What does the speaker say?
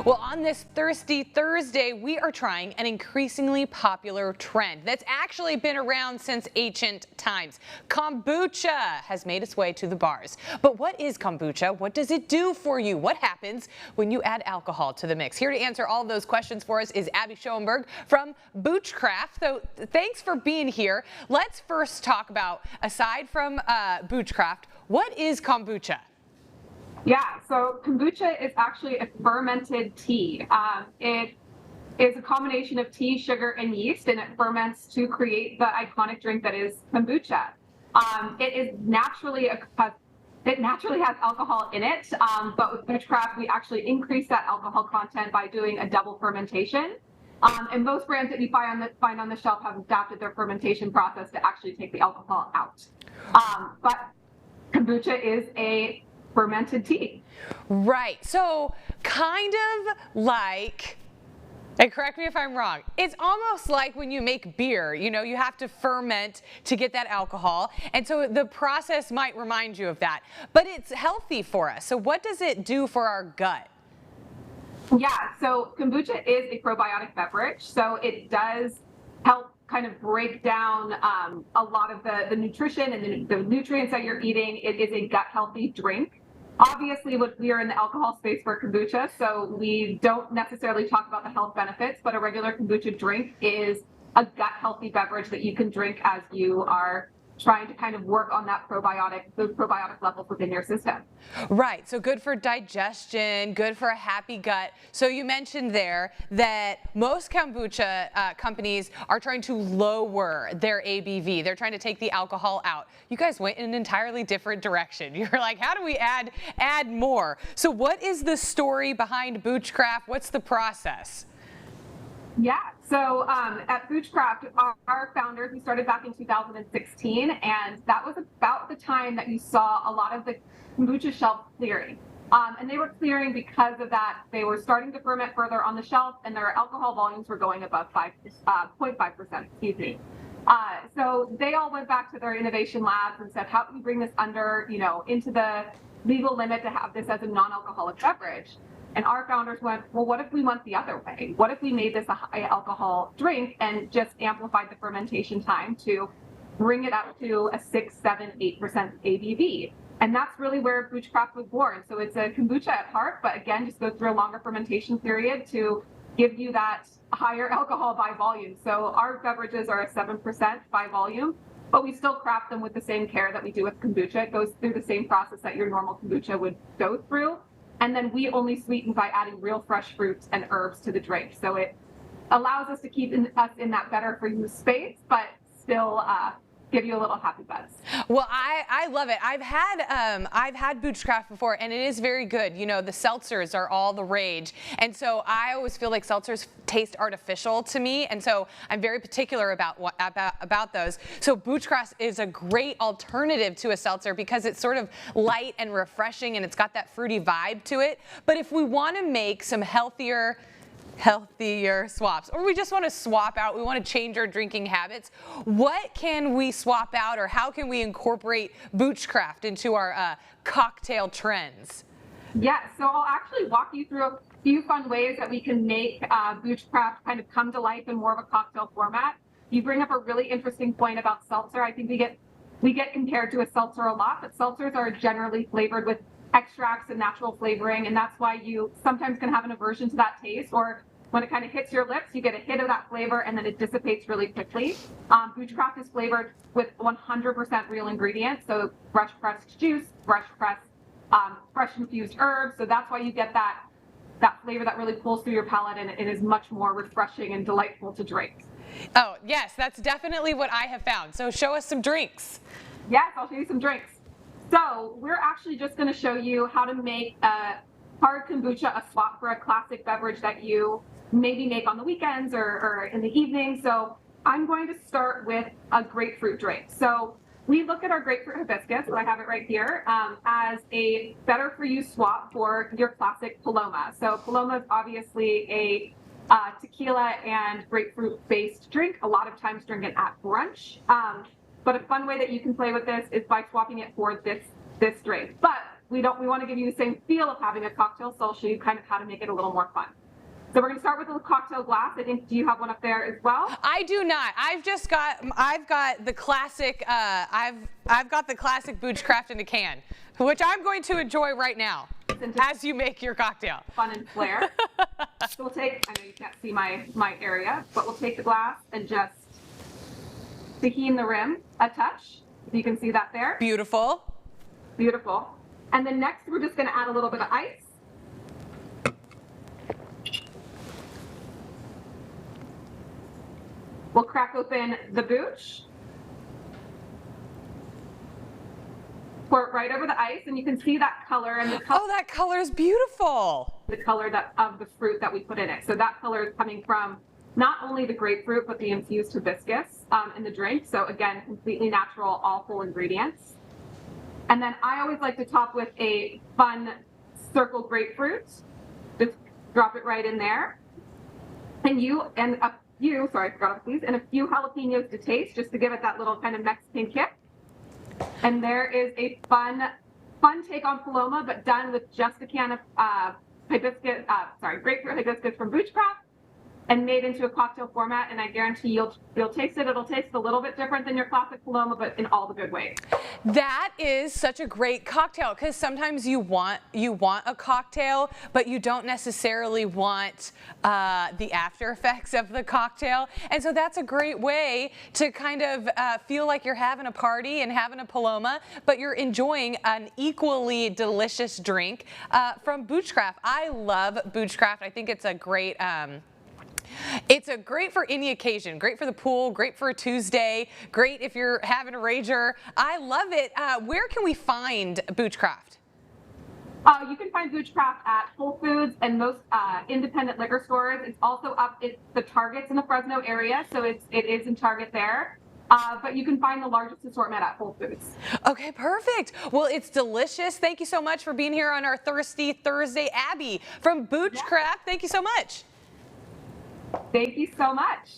Well, on this Thirsty Thursday, we are trying an increasingly popular trend that's actually been around since ancient times. Kombucha has made its way to the bars. But what is kombucha? What does it do for you? What happens when you add alcohol to the mix? Here to answer all of those questions for us is Abby Schoenberg from Boochcraft. So thanks for being here. Let's first talk about, aside from Boochcraft, what is kombucha? Yeah, so kombucha is actually a fermented tea. It is a combination of tea, sugar, and yeast, and it ferments to create the iconic drink that is kombucha. It naturally has alcohol in it, but with Boochcraft, we actually increase that alcohol content by doing a double fermentation. And most brands that you find on the shelf have adapted their fermentation process to actually take the alcohol out. But kombucha is a fermented tea. Right. So kind of like, and correct me if I'm wrong, it's almost like when you make beer, you know, you have to ferment to get that alcohol. And so the process might remind you of that, but it's healthy for us. So what does it do for our gut? Yeah, so kombucha is a probiotic beverage. So it does help kind of break down a lot of the nutrition and the nutrients that you're eating. It is a gut healthy drink. Obviously, we are in the alcohol space for kombucha, so we don't necessarily talk about the health benefits, but a regular kombucha drink is a gut healthy beverage that you can drink as you are trying to kind of work on those probiotic levels within your system. Right, so good for digestion, good for a happy gut. So you mentioned there that most kombucha companies are trying to lower their ABV. They're trying to take the alcohol out. You guys went in an entirely different direction. You're like, how do we add more? So what is the story behind Boochcraft? What's the process? Yeah, so at Boochcraft, our founders, we started back in 2016, and that was about the time that you saw a lot of the kombucha shelves clearing. And they were clearing because of that. They were starting to ferment further on the shelf, and their alcohol volumes were going above 0.5%, excuse me. So they all went back to their innovation labs and said, how can we bring this under, into the legal limit to have this as a non-alcoholic beverage? And our founders went, well, what if we went the other way? What if we made this a high alcohol drink and just amplified the fermentation time to bring it up to a 6, 7, 8% ABV? And that's really where Boochcraft was born. So it's a kombucha at heart, but again, just go through a longer fermentation period to give you that higher alcohol by volume. So our beverages are a 7% by volume, but we still craft them with the same care that we do with kombucha. It goes through the same process that your normal kombucha would go through. And then we only sweeten by adding real fresh fruits and herbs to the drink. So it allows us to keep us in that better for you space, but still give you a little happy buzz. Well, I love it. I've had Boochcraft before, and it is very good. You know, the seltzers are all the rage, and so I always feel like seltzers taste artificial to me, and so I'm very particular about those. So Boochcraft is a great alternative to a seltzer because it's sort of light and refreshing, and it's got that fruity vibe to it. But if we want to make some healthier swaps, or we just want to swap out, we want to change our drinking habits, what can we swap out, or how can we incorporate Boochcraft into our cocktail trends? Yeah, so I'll actually walk you through a few fun ways that we can make Boochcraft kind of come to life in more of a cocktail format. You bring up a really interesting point about seltzer. I think we get compared to a seltzer a lot, but seltzers are generally flavored with extracts and natural flavoring, and that's why you sometimes can have an aversion to that taste, or when it kind of hits your lips, you get a hit of that flavor and then it dissipates really quickly. Boochcraft is flavored with 100% real ingredients, so fresh pressed juice, fresh infused herbs, so that's why you get that flavor that really pulls through your palate, and it is much more refreshing and delightful to drink. Oh, yes, that's definitely what I have found. So show us some drinks. Yes, I'll show you some drinks. So we're actually just going to show you how to make a hard kombucha a swap for a classic beverage that you maybe make on the weekends or in the evening. So I'm going to start with a grapefruit drink. So we look at our grapefruit hibiscus, so I have it right here, as a better for you swap for your classic Paloma. So Paloma is obviously a tequila and grapefruit based drink. A lot of times drink it at brunch. But a fun way that you can play with this is by swapping it for this drink. But we want to give you the same feel of having a cocktail, so I'll show you kind of how to make it a little more fun. So we're going to start with a cocktail glass. I think, do you have one up there as well? I do not. I've got the classic, I've got the classic Boochcraft in a can, which I'm going to enjoy right now as you make your cocktail. Fun and flair. So we'll take, I know you can't see my area, but we'll take the glass and just tahini the rim a touch. You can see that there. Beautiful. Beautiful. And then next we're just going to add a little bit of ice. We'll crack open the booch. Pour it right over the ice, and you can see that color and the color. Oh, that color is beautiful. The color of the fruit that we put in it. So that color is coming from not only the grapefruit, but the infused hibiscus in the drink. So again, completely natural, all full ingredients. And then I always like to top with a fun circle grapefruit. Just drop it right in there. And sorry, I forgot these, and a few jalapenos to taste, just to give it that little kind of Mexican kick. And there is a fun take on Paloma, but done with just a can of grapefruit hibiscus from Boochcraft, and made into a cocktail format. And I guarantee you'll taste it. It'll taste a little bit different than your classic Paloma, but in all the good ways. That is such a great cocktail, because sometimes you want a cocktail, but you don't necessarily want the after effects of the cocktail. And so that's a great way to kind of feel like you're having a party and having a Paloma, but you're enjoying an equally delicious drink from Boochcraft. I love Boochcraft. I think it's a great great for any occasion, great for the pool, great for a Tuesday, great if you're having a rager. I love it. Where can we find Boochcraft? You can find Boochcraft at Whole Foods and most independent liquor stores. It's also the Targets in the Fresno area, so it is in Target there. But you can find the largest assortment at Whole Foods. Okay, perfect. Well, it's delicious. Thank you so much for being here on our Thirsty Thursday. Abby from Boochcraft, thank you so much. Thank you so much.